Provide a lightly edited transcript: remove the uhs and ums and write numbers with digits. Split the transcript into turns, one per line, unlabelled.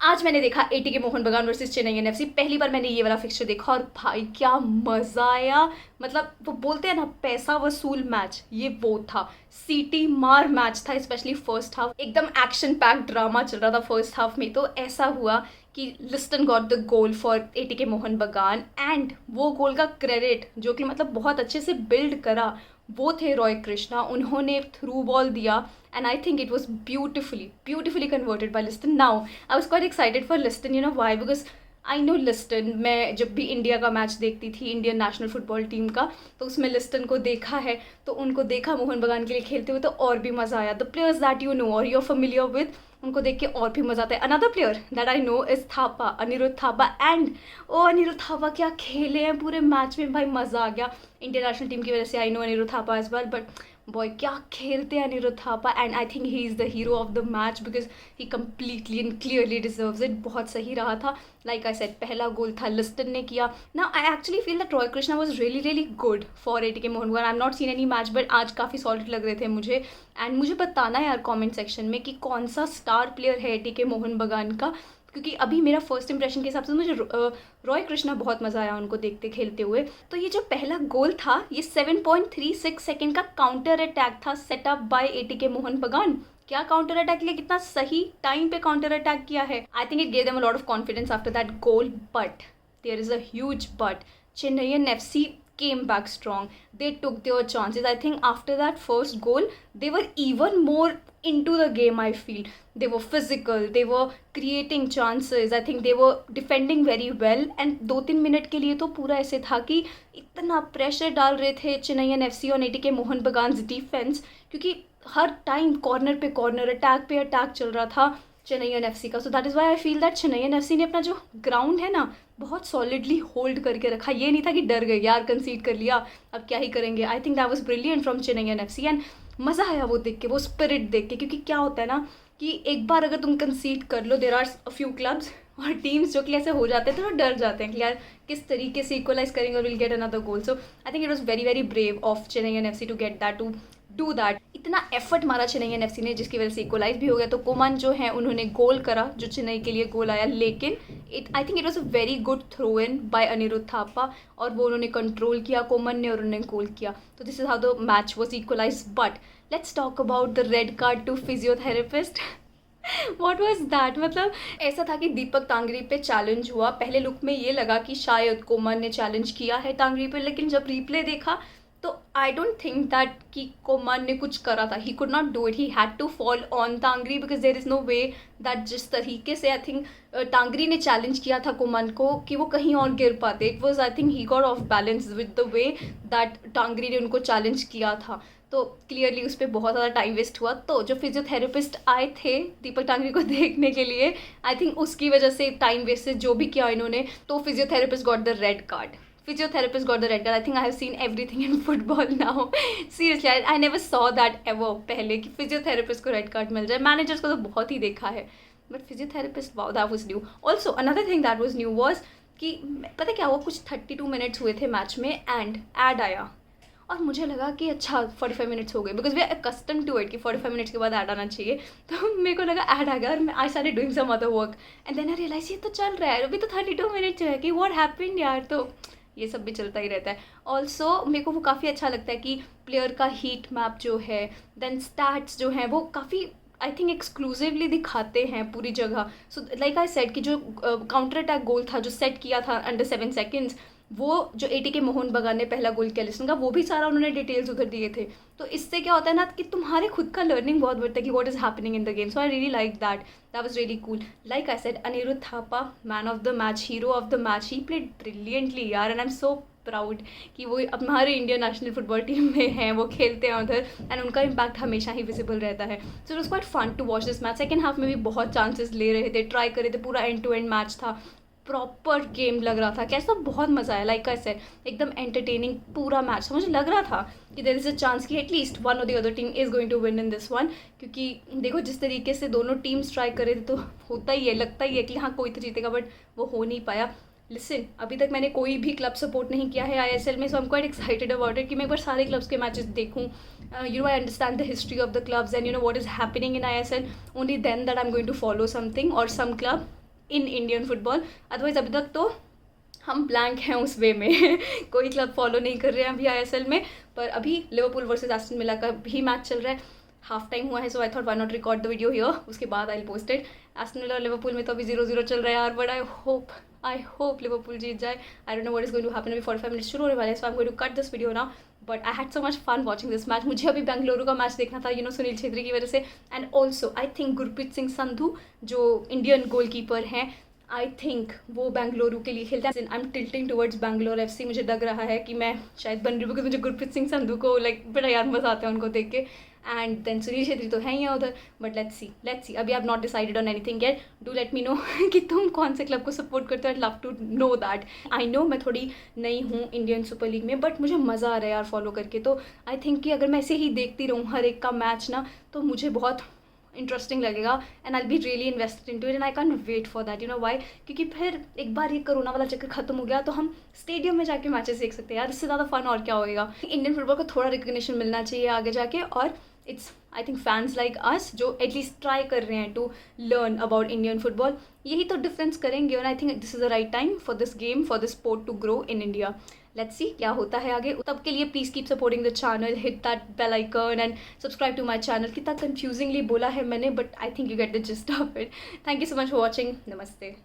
आज मैंने देखा एटीके मोहन बगान वर्सेस चेन्नई एनएफसी। पहली बार मैंने ये वाला फिक्सचर देखा और भाई क्या मज़ा आया। मतलब वो बोलते हैं ना, पैसा वसूल मैच, ये वो था। सीटी मार मैच था, स्पेशली फर्स्ट हाफ एकदम एक्शन पैक ड्रामा चल रहा था फर्स्ट हाफ में। तो ऐसा हुआ कि Liston got the goal for ATK Mohun Bagan, and वो गोल का क्रेडिट जो कि मतलब बहुत अच्छे से बिल्ड करा वो थे रॉय कृष्णा। उन्होंने थ्रू बॉल दिया and I think it was beautifully converted by Liston. Now I was quite excited for Liston, you know why, because I know Liston. मैं जब भी इंडिया का मैच देखती थी, इंडियन नेशनल फुटबॉल टीम का, तो उसमें लिस्टन को देखा है। तो उनको देखा मोहन बगान के लिए खेलते हुए तो और भी मज़ा आया। The players that you know और यू आर फेमिलियर विद, उनको देख के और भी मज़ा आता है। Another player that I know is Thapa, Anirudh Thapa. And ओ अनिरुद्ध थापा क्या खेले हैं पूरे मैच में, भाई मज़ा आ गया। इंडियन नेशनल टीम की वजह से I know Anirudh Thapa as well, but boy क्या खेलते हैं Anirudh Thapa. And I think he is the hero of the match because he completely and clearly deserves it. बहुत सही रहा था। लाइक आई सेड, पहला गोल था लिस्टन ने किया। ना I actually feel that Roy Krishna was really good for ATK Mohun Bagan. I am not seen any match, but आज काफ़ी सॉलिड लग रहे थे मुझे। एंड मुझे बताना यार कमेंट सेक्शन में कि कौन सा स्टार प्लेयर है एटीके मोहन बगान का, क्योंकि अभी मेरा फर्स्ट इंप्रेशन के हिसाब से मुझे रॉय कृष्णा बहुत मज़ा आया उनको देखते खेलते हुए। तो ये जो पहला गोल था ये 7.36 सेकेंड का काउंटर अटैक था, सेटअप बाय एटीके मोहन बगान। क्या काउंटर अटैक लिया, कितना सही टाइम पे काउंटर अटैक किया है। I think it gave them a lot of confidence after that goal, but there is a huge but. Chennai FC came back strong. They took their chances. I think after that first goal, they were even more into the game, I feel. They were physical, they were creating chances. I think they were defending very well. And 2-3 minute के लिए तो पूरा ऐसे था कि इतना pressure डाल रहे थे चेन्नई एफसी और एटीके मोहन बगान डिफेंस, क्योंकि हर टाइम कॉर्नर पे कॉर्नर, अटैक पे अटैक चल रहा था चेन्नई एफसी का। So that is why I feel that Chennai FC ने अपना जो ग्राउंड है ना बहुत सॉलिडली होल्ड करके रखा। ये नहीं था कि डर गए यार, कंसीड कर लिया अब क्या ही करेंगे। I think that was brilliant from Chennai FC. And मज़ा आया वो देख के, वो स्पिरिट देख के, क्योंकि क्या होता है ना कि एक बार अगर तुम कंसीड कर लो, there are a few clubs और टीम्स जो कि ऐसे हो जाते हैं तो डर जाते हैं कि यार किस तरीके से इक्वलाइज करेंगे और will get another goal. So I think it was very brave of Chennai FC to get that, to do that. इतना एफर्ट मारा चेन्नई एफसी ने जिसकी वजह से इक्वलाइज भी हो गया। तो कोमन जो है उन्होंने गोल करा जो चेन्नई के लिए गोल आया, लेकिन I think it was a very good throw in by Anirudh Thapa और वो उन्होंने कंट्रोल किया कोमन ने और उन्होंने गोल किया। तो this is how the match was equalise. But let's talk about the red card to physiotherapist. What was that, मतलब ऐसा था कि दीपक तांगरी पे चैलेंज हुआ। पहले लुक में ये लगा कि शायद कोमन ने चैलेंज किया है तांगरी पे, लेकिन जब रिप्ले देखा तो आई डोंट थिंक दैट कि कोमन ने कुछ करा था। He could not do it, he had to fall on Tangri because there is no way that जिस तरीके से आई थिंक तांगरी ने चैलेंज किया था कोमन को कि वो कहीं और गिर पाते। It was I think he got off balance with the way that Tangri ने उनको चैलेंज किया था। तो क्लियरली उस पर बहुत ज़्यादा टाइम वेस्ट हुआ। तो जो फिजियोथेरेपिस्ट आए थे दीपक तांगरी को देखने के लिए, आई थिंक उसकी वजह से टाइम वेस्ट जो भी किया इन्होंने, तो physiotherapist got the red card. Physiotherapist got the red card. I think I have seen everything in football now. Seriously, I never saw that ever पहले कि physiotherapist को red card मिल जाए। Managers को तो बहुत ही देखा है, but physiotherapist, wow, that was new. Also, another thing that was new was कि पता क्या हुआ, कुछ 32 मिनट्स हुए थे मैच में एंड ऐड आया और मुझे लगा कि अच्छा 45 मिनट्स हो गए because we are accustom to it कि 45 मिनट्स के बाद ऐड आना चाहिए। तो मेरे को लगा ऐड आ गया और I started doing some other work and then I realise ये तो चल रहा है, अभी तो 32 मिनट्स है कि व्हाट हैपेंड यार। तो ये सब भी चलता ही रहता है। ऑल्सो मेरे को वो काफ़ी अच्छा लगता है कि प्लेयर का हीट मैप जो है, देन स्टैट्स जो हैं वो काफ़ी आई थिंक एक्सक्लूसिवली दिखाते हैं पूरी जगह। सो लाइक आई सेड कि जो काउंटर अटैक गोल था जो सेट किया था अंडर 7 सेकेंड्स, वो जो एटीके मोहन बगान ने पहला गोल किया लिस्टन का, वो भी सारा उन्होंने डिटेल्स उधर दिए थे। तो इससे क्या होता है ना कि तुम्हारे खुद का लर्निंग बहुत बढ़ता है कि what is happening in the game. So I really like that, that was really cool. Like I said, Anirudh Thapa man of the match, hero of the match, he played brilliantly यार and I am so proud कि वो अब हमारे Indian national football team में हैं, वो खेलते हैं उधर एंड उनका इम्पैक्ट हमेशा ही विजिबल रहता है। So it was quite fun to watch this match. Second half में भी बहुत चांसेस ले रहे थे, ट्राई कर रहे थे, पूरा एंड टू एंड मैच था, प्रॉपर गेम लग रहा था। कैसा बहुत मज़ा आया, लाइक आई सेड एकदम एंटरटेनिंग पूरा मैच था। मुझे लग रहा था कि देयर इज़ अ चांस कि at least one or the other team is going to win in this one, क्योंकि देखो जिस तरीके से दोनों टीम्स ट्राई कर रहे थे तो होता ही है, लगता ही है कि हाँ कोई तो जीतेगा, बट वो हो नहीं पाया। लिसन, अभी तक मैंने कोई भी क्लब सपोर्ट नहीं किया है आईएसएल में, so I am quite excited about it कि मैं एक बार सारे क्लब्स के मैचेस देखूँ। You know I understand the history of the clubs and you know what is happening in ISL, only then that I am going to follow something और some club. In Indian football. Otherwise अभी तक तो हम blank हैं उस वे में कोई club follow नहीं कर रहे हैं अभी आईएसएल में। पर अभी लिवरपूल वर्सेस एस्टन विला का भी मैच चल रहा है, हाफ टाइम हुआ है, so I thought why not record the video here, उसके बाद I post it. Aston Villa और लिवरपूल में तो अभी 0-0 चल रहा है यार, बट आई होप लिवरपूल जीत जाए। I don't know what is going to happen, अभी 45 मिनट्स शुरू होने वाले हैं, so I am going to cut this video now. But I had so much fun watching this match. मुझे अभी बेंगलुरु का मैच देखना था, सुनील छेत्री की वजह से। And also I think Gurpreet Singh Sandhu जो इंडियन गोलकीपर हैं, आई थिंक वो बेंगलुरु के लिए खेलता है। I am tilting towards Bangalore FC. मुझे लग रहा है कि मैं शायद बन रही हूँ, क्योंकि मुझे गुरप्रीत सिंह संधू को बड़ा यार मज़ा आता है उनको देख के। एंड देन सुनील छेत्री तो है ही उधर, बट लेट्स सी। अभी I have not decided on anything yet. Do let me know कि तुम कौन से क्लब को सपोर्ट करते हो। I love to know that. I know मैं थोड़ी नई हूँ इंडियन सुपर लीग में, बट मुझे मज़ा आ रहा है यार फॉलो करके। तो आई थिंक कि अगर मैं ऐसे ही देखती रहूँ हर एक का मैच ना, तो मुझे बहुत इंटरेस्टिंग लगेगा and I be really invested into it and I can wait for that, you know why, क्योंकि फिर एक बार ये कोरोना वाला चक्कर खत्म हो गया तो हम स्टेडियम में जाके मैचेस देख सकते हैं यार। इससे ज़्यादा फन और क्या होएगा। इंडियन फुटबॉल को थोड़ा रिकग्निशन मिलना चाहिए आगे जाके, और it's I think fans like us जो एटलीस्ट ट्राई कर रहे हैं to learn about Indian football, यही तो डिफरेंस करेंगे। और I think this is the right time for this game, for this sport to grow in India. Let's see क्या होता है आगे। तब के लिए please keep supporting the channel, hit that bell icon and subscribe to my channel. कितना confusingly बोला है मैंने, but I think you get the gist of it. Thank you so much for watching. नमस्ते।